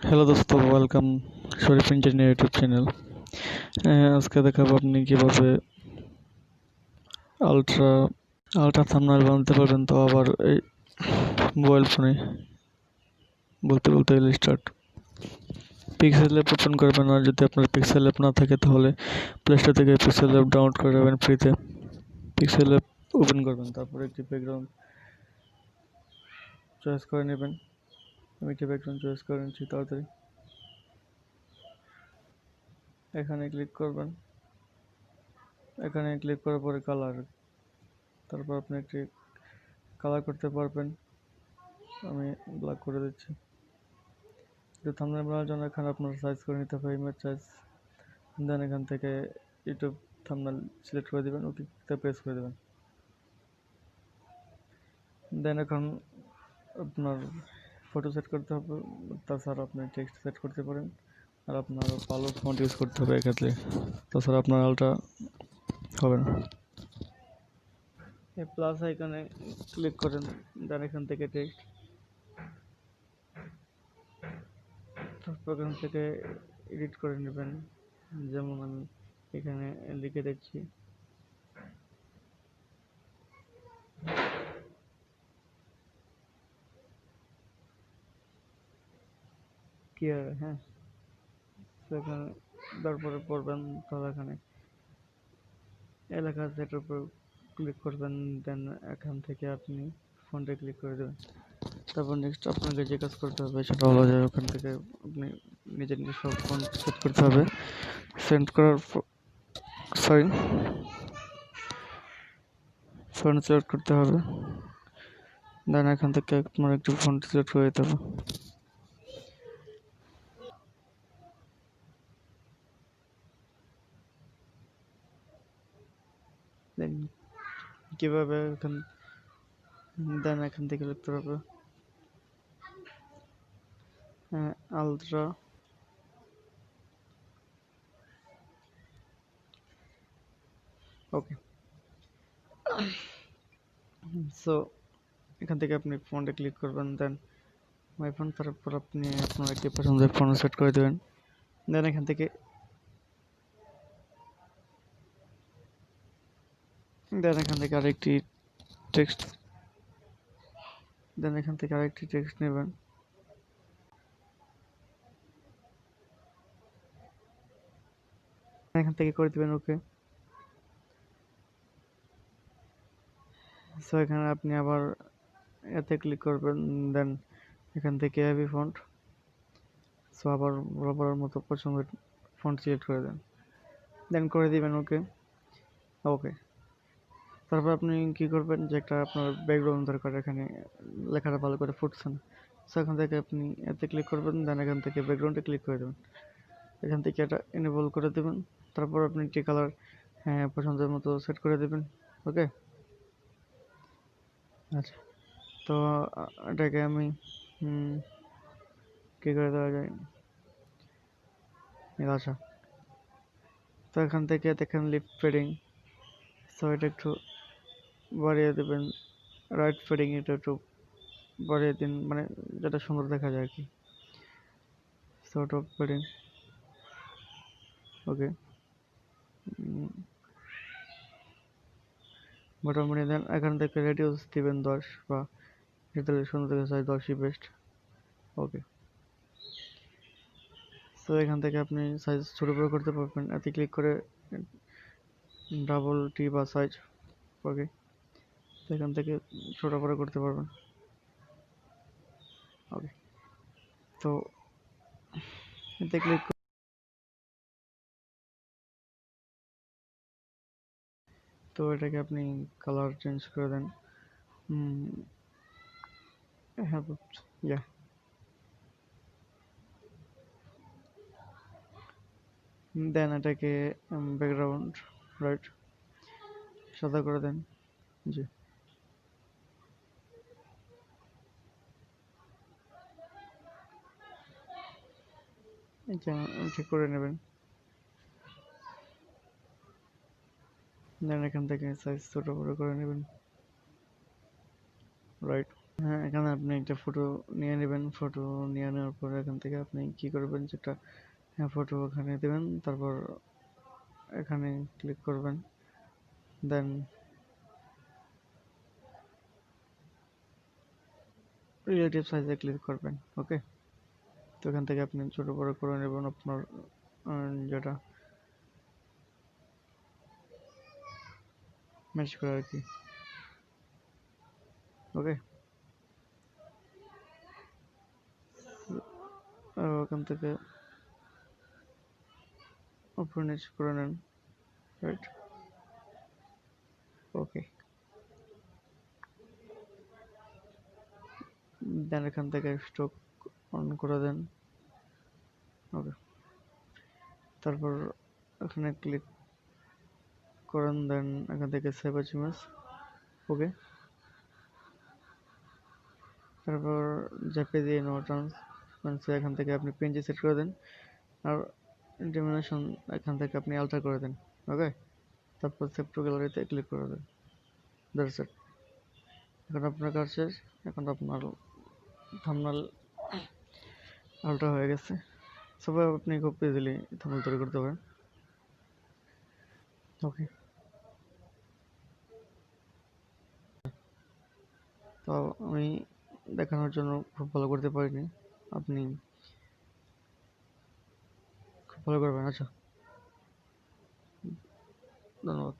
Hello দোস্ত, welcome শরীফ engineer YouTube channel. আজকে দেখাবো আপনি কিভাবে আলট্রা আলট্রা থাম্বনেল বানাতে পারবেন, তো আবার এই মোবাইল ফোনে। বলতে বলতে স্টার্ট। পিক্সেল অ্যাপ ওপেন করবেন, আর যদি আপনার পিক্সেল অ্যাপ না থাকে তাহলে প্লে স্টোর থেকে পিক্সেল অ্যাপ ডাউনলোড করে যাবেন ফ্রিতে। পিক্সেল অ্যাপ ওপেন করবেন, তারপরে একটি ব্যাকগ্রাউন্ড চয়েস করে নেবেন। আমি একটি ব্যাকগ্রাউন্ড চয়েস করে নিচ্ছি তাড়াতাড়ি। এখানে ক্লিক করবেন, এখানে ক্লিক করার পরে কালার, তারপর আপনি একটি কালার করতে পারবেন। আমি ব্ল্যাক করে দিচ্ছি। থাম্বনেল বানানোর জন্য এখানে আপনার সাইজ করে নিতে হবে, ইমেজ সাইজ। দেন এখান থেকে ইউটিউব থাম্বনেল সিলেক্ট করে দেবেন, ওকে প্রেস করে দেবেন। দেন এখন আপনার ফটো সেট করতে হবে, তাছাড়া আপনি টেক্সট সেট করতে পারেন, আর আপনার ভালো ফন্ট ইউজ করতে হবে এক্ষেত্রে, তাছাড়া আপনার আলটা হবে না। এই প্লাস আইকনে ক্লিক করেন, দেন এখান থেকে টেক্সট, তারপর এখান থেকে এডিট করে নেবেন। যেমন আমি এখানে লিখে দিচ্ছি কি আর, হ্যাঁ। এখানে তারপরে পড়বেন, তাহলে এখানে এলাকা সেটার উপর ক্লিক করবেন। দেন এখান থেকে আপনি ফন্টে ক্লিক করে দেবেন। তারপর নেক্সট আপনাকে যে কাজ করতে হবে সেটা হলো যে ওখান থেকে আপনি নিজের সব ফন্ট সেট করতে হবে। সেন্ড করার ফন্ট সিলেক্ট করতে হবে। দেন এখান থেকে আপনার একটু ফন্ট সিলেক্ট করে দিতে হবে। দেন কীভাবে এখান থেকে লিখতে হবে আলট্রা ওকে। সো এখান থেকে আপনি ফন্টে ক্লিক করবেন, দেন মাই ফোন, তারপর আপনি আপনার একটি পছন্দের ফোন সেট করে দেবেন। দেন এখান থেকে আরেকটি টেক্সট নেবেন। এখান থেকে করে দিবেন ওকে। সো এখানে আপনি আবার এতে ক্লিক করবেন, দেন এখান থেকে হেভি ফন্ট। সো আবার বরাবরের মতো পছন্দের ফন্ট সিলেক্ট করে দেন, দেন করে দিবেন ওকে। তারপর আপনি কি করবেন, যে একটা আপনার ব্যাকগ্রাউন্ড দরকার, এখানে লেখাটা ভালো করে ফুটছে না। সো এখান থেকে আপনি এতে ক্লিক করবেন, দেন এখান থেকে ব্যাকগ্রাউন্ডে ক্লিক করে দেবেন। এখান থেকে এটা এনেবল করে দেবেন। তারপর আপনি একটি কালার পছন্দের মতো সেট করে দেবেন। ওকে, আচ্ছা। তো এটাকে আমি কী করে দেওয়া যায়, আচ্ছা। তো এখান থেকে দেখেন লিফট ফেডিং, সো এটা একটু বাড়িয়ে দেবেন। রাইট ফেডিং এটা একটু বাড়িয়ে দিন, মানে যেটা সুন্দর দেখা যায় আর কি। সো টপ ফেডিং ওকে, মোটামুটি। দেন এখান থেকে রেডিউস দিবেন 10, বা যেটা সুন্দর দেখা যায় 10ই বেস্ট। ওকে, সো এখান থেকে আপনি সাইজ ছোটো বড়ো করতে পারবেন, এতে ক্লিক করে ডাবল টি বা সাইজ। ওকে, তো এখান থেকে ছোটো বড়ো করতে পারবেন। ওকে, তো এতে ক্লিক, তো এটাকে আপনি কালার চেঞ্জ করে দেন। হ্যাঁ, ইয়া, দেন এটাকে ব্যাকগ্রাউন্ড রাইট সাদা করে দেন। জি, ঠিক করে নেবেন। দেন এখান থেকে সাইজ ছোটো বড়ো করে নেবেন, রাইট। হ্যাঁ, এখানে আপনি একটা ফটো নিয়ে নেবেন। ফটো নিয়ে নেওয়ার পরে এখান থেকে আপনি কি করবেন, যেটা ফটো ওখানে দেবেন, তারপর এখানে ক্লিক করবেন, দেন রিলেটিভ সাইজে ক্লিক করবেন। ওকে, তো এখান থেকে আপনি ছোট বড় করে নেবেন আপনার যেটা ম্যাচ করে আর কি। ওকে, ওখান থেকে উপর নিচে করে নেন, রাইট। ওকে, দেন এখান থেকে স্টক অন করে দেন। ওকে, তারপর এখানে ক্লিক করেন, দেন এখান থেকে সেভ এজ ইমেজ। ওকে, তারপর জেপিজি নো ট্রান্সপারেন্সি এখান থেকে আপনি পিএনজি সেট করে দেন, আর ডিমিনেশন এখান থেকে আপনি আলট্রা করে দেন। ওকে, তারপর সেভ টু গ্যালারিতে ক্লিক করে দেন। That's it. এখন আপনার কাজ শেষ। এখন আপনার থাম্বনেল আলট্রা হয়ে গেছে। সবাই আপনি খুব ইজিলি থাম্বনেল তৈরি করতে পারেন। ওকে, তো আমি দেখানোর জন্য খুব ভালো করতে পারিনি, আপনি খুব ভালো করবেন। আচ্ছা, ধন্যবাদ।